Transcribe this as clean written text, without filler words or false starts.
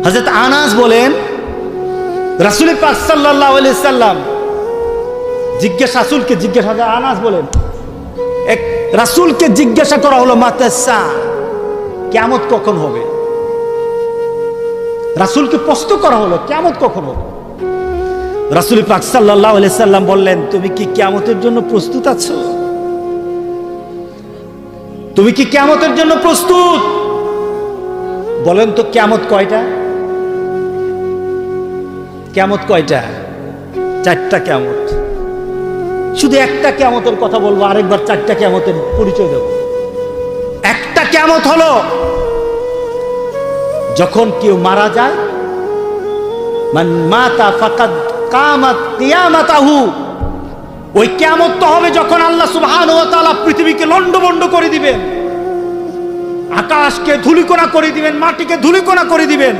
হযরত আনাস বলেন, রাসূল পাক সাল্লাল্লাহু আলাইহি সাল্লাম রাসূলকে জিজ্ঞাসা, আনাস বলেন এক রাসূলকে জিজ্ঞাসা করা হলো মাতাসা, কিয়ামত কখন হবে? রাসূলকে প্রশ্ন করা হলো কিয়ামত কখন হবে? রাসূল পাক সাল্লাল্লাহু আলাইহি সাল্লাম বললেন, তুমি কি কিয়ামতের জন্য প্রস্তুত আছো? তুমি কি কিয়ামতের জন্য প্রস্তুত? বলেন তো কিয়ামত কয়টা? কিয়ামত কয়টা? চারটা কিয়ামত। শুধু একটা কিয়ামতের কথা বলবো, আরেকবার চারটা কিয়ামতের পরিচয় দেব। একটা কিয়ামত হলো যখন কেউ মারা যায়, মান মাতা ফাকাদ কামাত কিয়ামাতাহু। ওই কিয়ামত তো হবে যখন আল্লাহ সুবহানাহু ওয়া তাআলা পৃথিবীকে লন্ডভন্ড করে দিবেন, আকাশকে ধূলিকণা করে দিবেন, মাটিকে ধূলিকণা করে দিবেন।